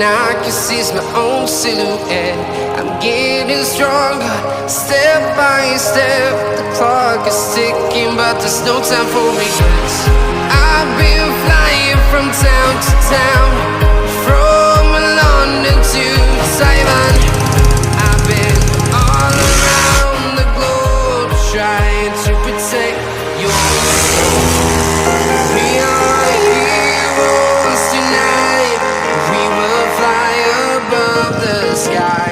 I can see my own silhouette. I'm getting stronger, step by step. The clock is ticking, but there's no time for regrets. I've been flying from town to town, from London to Taiwan. I've been all around the globe, trying to protect your soul. We are heroes tonight. We will fly above the sky.